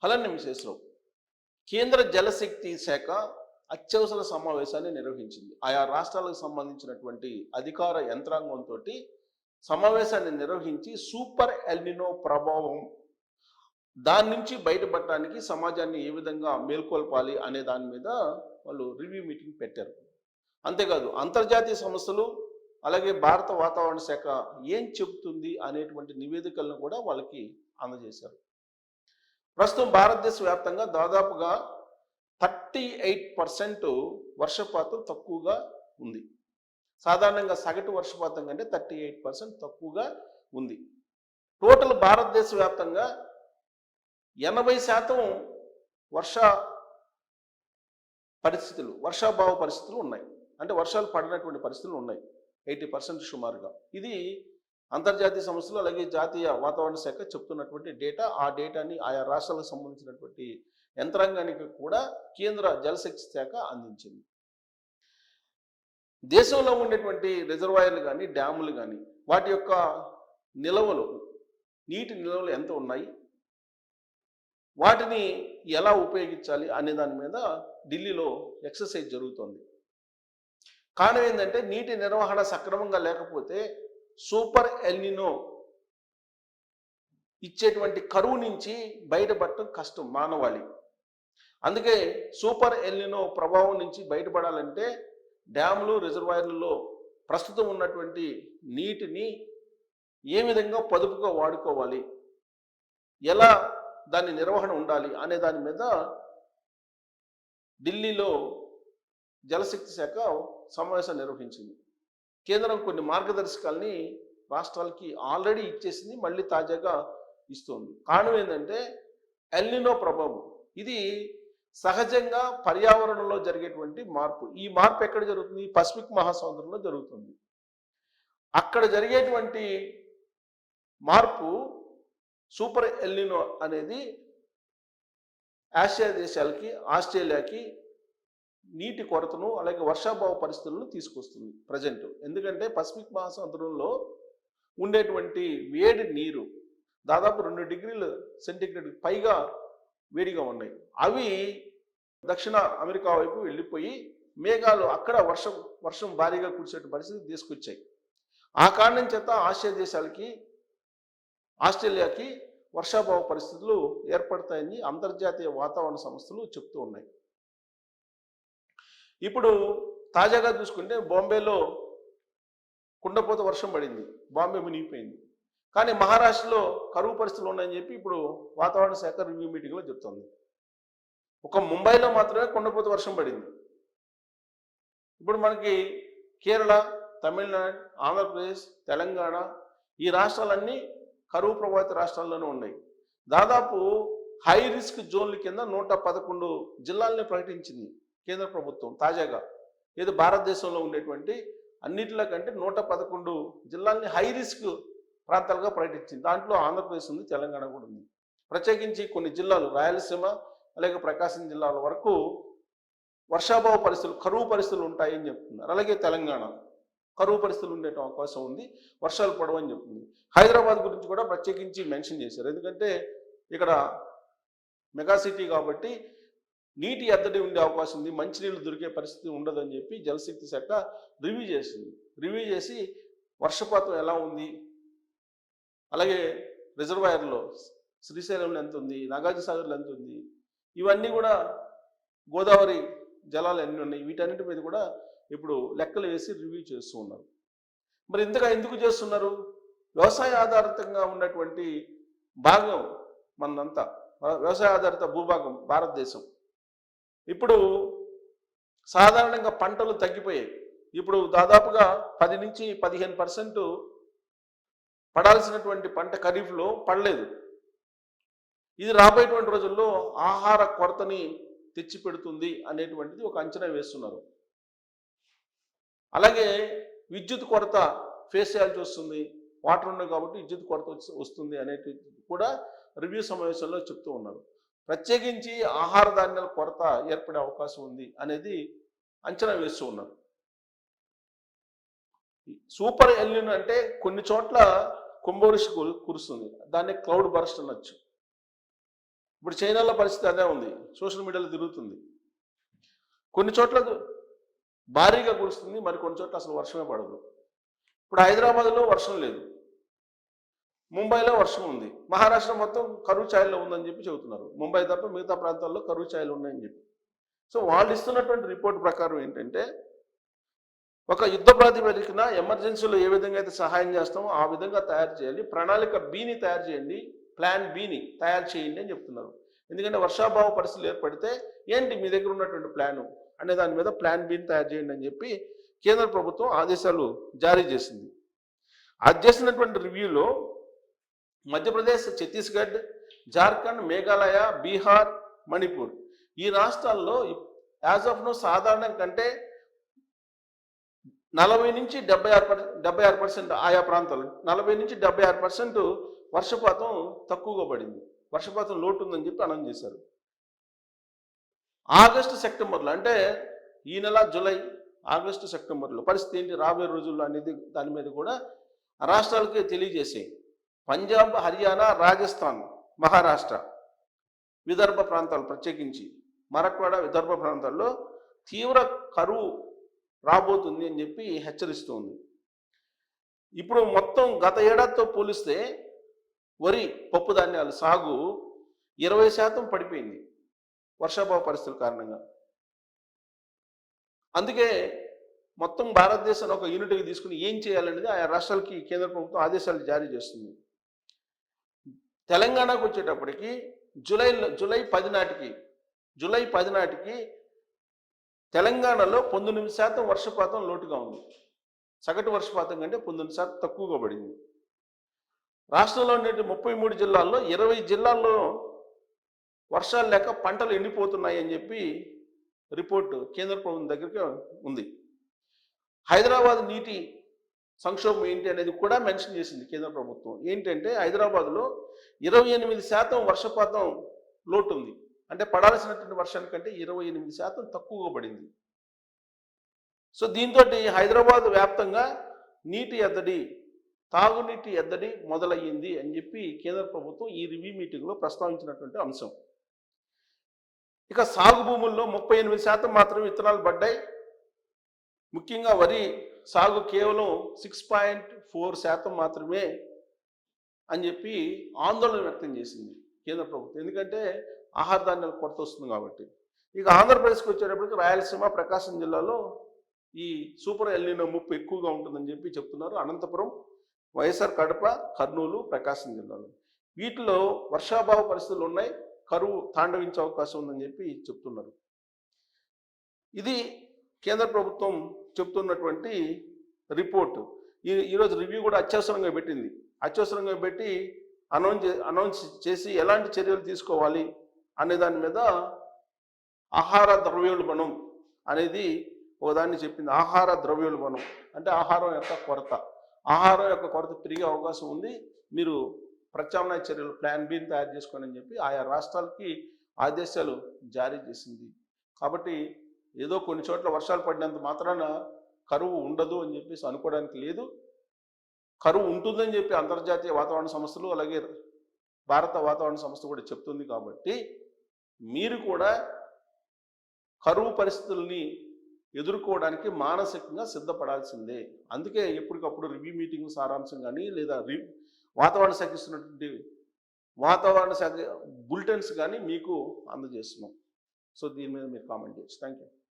ఫలాన్ని మిసెస్లో కేంద్ర జలశక్తి శాఖ అత్యవసర సమావేశాన్ని నిర్వహించింది. ఆయా రాష్ట్రాలకు సంబంధించినటువంటి అధికార యంత్రాంగంతో సమావేశాన్ని నిర్వహించి సూపర్ ఎల్నినో ప్రభావం దాని నుంచి బయటపడటానికి సమాజాన్ని ఏ విధంగా మేల్కొల్పాలి అనే దాని మీద వాళ్ళు రివ్యూ మీటింగ్ పెట్టారు. అంతేకాదు అంతర్జాతీయ సంస్థలు అలాగే భారత వాతావరణ శాఖ ఏం చెబుతుంది అనేటువంటి నివేదికలను కూడా వాళ్ళకి అందజేశారు. ప్రస్తుతం భారతదేశ వ్యాప్తంగా దాదాపుగా 38% వర్షపాతం తక్కువగా ఉంది. సాధారణంగా సగటు వర్షపాతం కంటే 38% తక్కువగా ఉంది. టోటల్ భారతదేశ వ్యాప్తంగా 80% వర్షాభావ పరిస్థితులు ఉన్నాయి. అంటే వర్షాలు పడినటువంటి పరిస్థితులు ఉన్నాయి 80% సుమారుగా. ఇది అంతర్జాతీయ సంస్థలు అలాగే జాతీయ వాతావరణ శాఖ చెప్తున్నటువంటి డేటా. ఆ డేటాని ఆయా రాష్ట్రాలకు సంబంధించినటువంటి యంత్రాంగానికి కూడా కేంద్ర జలశక్తి శాఖ అందించింది. దేశంలో ఉండేటువంటి రిజర్వాయర్లు కానీ డ్యాములు కానీ వాటి యొక్క నీటి నిల్వలు ఎంత ఉన్నాయి, వాటిని ఎలా ఉపయోగించాలి అనే దాని మీద ఢిల్లీలో ఎక్సర్సైజ్ జరుగుతోంది. కారణం ఏంటంటే నీటి నిర్వహణ సక్రమంగా లేకపోతే సూపర్ ఎల్నినో ఇచ్చేటువంటి కరువు నుంచి బయటపడటం కష్టం మానవాళి. అందుకే సూపర్ ఎల్నినో ప్రభావం నుంచి బయటపడాలంటే డ్యాములు రిజర్వాయర్లలో ప్రస్తుతం ఉన్నటువంటి నీటిని ఏ విధంగా పొదుపుగా వాడుకోవాలి, ఎలా దాని నిర్వహణ ఉండాలి అనే దాని మీద ఢిల్లీలో జలశక్తి శాఖ సమావేశం నిర్వహించింది. కేంద్రం కొన్ని మార్గదర్శకాలని రాష్ట్రాలకి ఆల్రెడీ ఇచ్చేసింది, మళ్ళీ తాజాగా ఇస్తుంది. కారణం ఏంటంటే ఎల్నినో ప్రభావం. ఇది సహజంగా పర్యావరణంలో జరిగేటువంటి మార్పు. ఈ మార్పు ఎక్కడ జరుగుతుంది? పసిఫిక్ మహాసముద్రంలో జరుగుతుంది. అక్కడ జరిగేటువంటి మార్పు సూపర్ ఎల్నినో అనేది ఆసియా దేశాలకి ఆస్ట్రేలియాకి నీటి కొరతను అలాగే వర్షాభావ పరిస్థితులను తీసుకొస్తుంది ప్రజెంట్. ఎందుకంటే పసిఫిక్ మహాసముద్రంలో ఉండేటువంటి వేడి నీరు దాదాపు 2 డిగ్రీల సెంటీగ్రేడ్ పైగా వేడిగా ఉన్నాయి. అవి దక్షిణ అమెరికా వైపు వెళ్ళిపోయి మేఘాలు అక్కడ వర్షం భారీగా కురిసే పరిస్థితి తీసుకొచ్చాయి. ఆ కారణం చేత ఆసియా దేశాలకి ఆస్ట్రేలియాకి వర్షాభావ పరిస్థితులు ఏర్పడతాయని అంతర్జాతీయ వాతావరణ సంస్థలు చెప్తూ ఉన్నాయి. ఇప్పుడు తాజాగా చూసుకుంటే బాంబేలో కుండపోత వర్షం పడింది, బాంబే మునిగిపోయింది. కానీ మహారాష్ట్రలో కరువు పరిస్థితులు ఉన్నాయని చెప్పి ఇప్పుడు వాతావరణ శాఖ రివ్యూ మీటింగ్లో చెప్తుంది. ఒక ముంబైలో మాత్రమే కుండపోత వర్షం పడింది. ఇప్పుడు మనకి కేరళ, తమిళనాడు, ఆంధ్రప్రదేశ్, తెలంగాణ ఈ రాష్ట్రాలన్నీ కరువు ప్రభావిత రాష్ట్రాల్లోనే ఉన్నాయి. దాదాపు హై రిస్క్ జోన్ల కింద 111 జిల్లాలని ప్రకటించింది కేంద్ర ప్రభుత్వం తాజాగా. ఏదో భారతదేశంలో ఉండేటువంటి అన్నిటిలో కంటే 111 జిల్లాల్ని హై రిస్క్ ప్రాంతాలుగా ప్రకటించింది. దాంట్లో ఆంధ్రప్రదేశ్ ఉంది, తెలంగాణ కూడా ఉంది. ప్రత్యేకించి కొన్ని జిల్లాలు రాయలసీమ అలాగే ప్రకాశం జిల్లాల వరకు వర్షాభావ పరిస్థితులు, కరువు పరిస్థితులు ఉంటాయని చెప్తున్నారు. అలాగే తెలంగాణ కరువు పరిస్థితులు ఉండే అవకాశం ఉంది, వర్షాలు పడవని చెప్తుంది. హైదరాబాద్ గురించి కూడా ప్రత్యేకించి మెన్షన్ చేశారు. ఎందుకంటే ఇక్కడ మెగా సిటీ కాబట్టి నీటి ఎద్దడి ఉండే అవకాశం ఉంది, మంచినీళ్ళు దొరికే పరిస్థితి ఉండదని చెప్పి జలశక్తి శాఖ రివ్యూ చేసింది. రివ్యూ చేసి వర్షపాతం ఎలా ఉంది, అలాగే రిజర్వాయర్లో శ్రీశైలంలో ఎంత ఉంది, నాగార్జునసాగర్లో ఎంత ఉంది, ఇవన్నీ కూడా గోదావరి జలాలు ఎన్ని ఉన్నాయి, వీటన్నిటి మీద కూడా ఇప్పుడు లెక్కలు వేసి రివ్యూ చేస్తూ ఉన్నారు. మరి ఇంతగా ఎందుకు చేస్తున్నారు? వ్యవసాయ ఆధారితంగా ఉన్నటువంటి భాగం మనంతా, వ్యవసాయ ఆధారిత భూభాగం భారతదేశం. ఇప్పుడు సాధారణంగా పంటలు తగ్గిపోయాయి. ఇప్పుడు దాదాపుగా 10 నుంచి 15% పడాల్సినటువంటి పంట ఖరీఫ్లో పడలేదు. ఇది రాబోయేటువంటి రోజుల్లో ఆహార కొరతని తెచ్చిపెడుతుంది అనేటువంటిది ఒక అంచనా వేస్తున్నారు. అలాగే విద్యుత్ కొరత ఫేస్ చేయాల్సి వస్తుంది, వాటర్ ఉండదు కాబట్టి విద్యుత్ కొరత వస్తుంది అనేది కూడా రివ్యూ సమావేశంలో చెప్తూ ఉన్నారు. ప్రత్యేకించి ఆహార ధాన్యాల కొరత ఏర్పడే అవకాశం ఉంది అనేది అంచనా వేస్తూ ఉన్నారు. సూపర్ ఎల్నినో అంటే కొన్ని చోట్ల కుంభవృష్టి కురుస్తుంది, దాన్ని క్లౌడ్ బర్స్ట్ అనొచ్చు. ఇప్పుడు చైనాలో పరిస్థితి అదే ఉంది, సోషల్ మీడియాలో తిరుగుతుంది. కొన్ని చోట్ల భారీగా కురుస్తుంది, మరి కొన్ని చోట్ల అసలు వర్షమే పడదు. ఇప్పుడు హైదరాబాద్లో వర్షం లేదు, ముంబైలో వర్షం ఉంది, మహారాష్ట్ర మొత్తం కరువు ఛాయల్లో ఉందని చెప్పి చెబుతున్నారు. ముంబై తప్ప మిగతా ప్రాంతాల్లో కరువు ఛాయలు ఉన్నాయని చెప్పి. సో వాళ్ళు ఇస్తున్నటువంటి రిపోర్ట్ ప్రకారం ఏంటంటే, ఒక యుద్ధ ప్రాతిపదికన ఎమర్జెన్సీలో ఏ విధంగా అయితే సహాయం చేస్తామో ఆ విధంగా తయారు చేయాలి, ప్రణాళిక బిని తయారు చేయండి, ప్లాన్ బిని తయారు చేయండి అని చెప్తున్నారు. ఎందుకంటే వర్షాభావ పరిస్థితులు ఏర్పడితే ఏంటి మీ దగ్గర ఉన్నటువంటి ప్లాను అనే దాని మీద ప్లాన్ బిని తయారు చేయండి అని చెప్పి కేంద్ర ప్రభుత్వం ఆదేశాలు జారీ చేసింది. అది చేసినటువంటి రివ్యూలో మధ్యప్రదేశ్, ఛత్తీస్గఢ్, జార్ఖండ్, మేఘాలయ, బీహార్, మణిపూర్ ఈ రాష్ట్రాల్లో యాజ్ ఆఫ్ నో సాధారణం కంటే 40 నుంచి 76% ఆయా ప్రాంతాలు 40 నుంచి 76% వర్షపాతం తక్కువగా పడింది, వర్షపాతం లోటు ఉందని చెప్పి అనౌన్స్ చేశారు. ఆగస్టు, సెప్టెంబర్లో అంటే ఈ నెల జూలై, ఆగస్టు, సెప్టెంబర్లో పరిస్థితి ఏంటి రాబోయే రోజుల్లో అనేది దాని మీద కూడా రాష్ట్రాలకే తెలియజేసాయి. పంజాబ్, హర్యానా, రాజస్థాన్, మహారాష్ట్ర, విదర్భ ప్రాంతాలు ప్రత్యేకించి మరాఠ్వాడా, విదర్భ ప్రాంతాల్లో తీవ్ర కరువు రాబోతుంది అని చెప్పి హెచ్చరిస్తుంది. ఇప్పుడు మొత్తం గత ఏడాదితో పోలిస్తే వరి, పప్పు ధాన్యాలు సాగు 20% పడిపోయింది వర్షాభావ పరిస్థితుల కారణంగా. అందుకే మొత్తం భారతదేశాన్ని ఒక యూనిట్గా తీసుకుని ఏం చేయాలనేది ఆయా రాష్ట్రాలకి కేంద్ర ప్రభుత్వం ఆదేశాలు జారీ చేస్తుంది. తెలంగాణకు వచ్చేటప్పటికి జూలై 10 నాటికి తెలంగాణలో 19% వర్షపాతం లోటుగా ఉంది. సగటు వర్షపాతం కంటే 19% తక్కువగా పడింది. రాష్ట్రంలో ఉండే 33 జిల్లాల్లో 20 జిల్లాల్లో వర్షాలు లేక పంటలు ఎండిపోతున్నాయి అని చెప్పి రిపోర్టు కేంద్ర ప్రభుత్వం దగ్గరికి ఉంది. హైదరాబాద్ నీటి సంక్షోభం ఏంటి అనేది కూడా మెన్షన్ చేసింది కేంద్ర ప్రభుత్వం. ఏంటంటే హైదరాబాద్లో 28% వర్షపాతం లోటు ఉంది, అంటే పడాల్సినటువంటి వర్షానికంటే 28% తక్కువగా పడింది. సో దీంతో హైదరాబాద్ వ్యాప్తంగా నీటి ఎద్దడి, తాగునీటి ఎద్దడి మొదలయ్యింది అని చెప్పి కేంద్ర ప్రభుత్వం ఈ రివ్యూ మీటింగ్లో ప్రస్తావించినటువంటి అంశం. ఇక సాగు భూముల్లో 38% మాత్రమే విత్తనాలు పడ్డాయి. ముఖ్యంగా వరి సాగు కేవలం 6.4% మాత్రమే అని చెప్పి ఆందోళన వ్యక్తం చేసింది కేంద్ర ప్రభుత్వం. ఎందుకంటే ఆహార ధాన్యాల కొరత వస్తుంది కాబట్టి. ఇక ఆంధ్రప్రదేశ్కి వచ్చేటప్పటికి రాయలసీమ, ప్రకాశం జిల్లాలో ఈ సూపర్ ఎల్నినో ముప్పు ఎక్కువగా ఉంటుందని చెప్పి చెప్తున్నారు. అనంతపురం, వైఎస్ఆర్ కడప, కర్నూలు, ప్రకాశం జిల్లాలో వీటిలో వర్షాభావ పరిస్థితులు ఉన్నాయి, కరువు తాండవించే అవకాశం ఉందని చెప్పి చెప్తున్నారు. ఇది కేంద్ర ప్రభుత్వం చెప్తున్నటువంటి రిపోర్టు. ఈరోజు రివ్యూ కూడా అత్యవసరంగా పెట్టింది. అత్యవసరంగా పెట్టి అనౌన్స్ చేసి ఎలాంటి చర్యలు తీసుకోవాలి అనే దాని మీద ఆహార ద్రవ్యోల్బణం అనేది ఒకదాన్ని చెప్పింది. ఆహార ద్రవ్యోల్బణం అంటే ఆహారం యొక్క కొరత పెరిగే అవకాశం ఉంది, మీరు ప్రత్యామ్నాయ చర్యలు ప్లాన్ బిని తయారు చేసుకోండి అని చెప్పి ఆయా రాష్ట్రాలకి ఆదేశాలు జారీ చేసింది. కాబట్టి ఏదో కొన్ని చోట్ల వర్షాలు పడినంత మాత్రాన కరువు ఉండదు అని చెప్పేసి అనుకోవడానికి లేదు. కరువు ఉంటుందని చెప్పి అంతర్జాతీయ వాతావరణ సంస్థలు అలాగే భారత వాతావరణ సంస్థ కూడా చెప్తుంది. కాబట్టి మీరు కూడా కరువు పరిస్థితుల్ని ఎదుర్కోవడానికి మానసికంగా సిద్ధపడాల్సిందే. అందుకే ఎప్పటికప్పుడు రివ్యూ మీటింగ్ సారాంశం కానీ లేదా వాతావరణ శాఖ ఇస్తున్నటువంటి వాతావరణ శాఖ బులెటిన్స్ కానీ మీకు అందజేస్తున్నాం. సో దీని మీద మీరు కామెంట్ చేయొచ్చు. Thank you.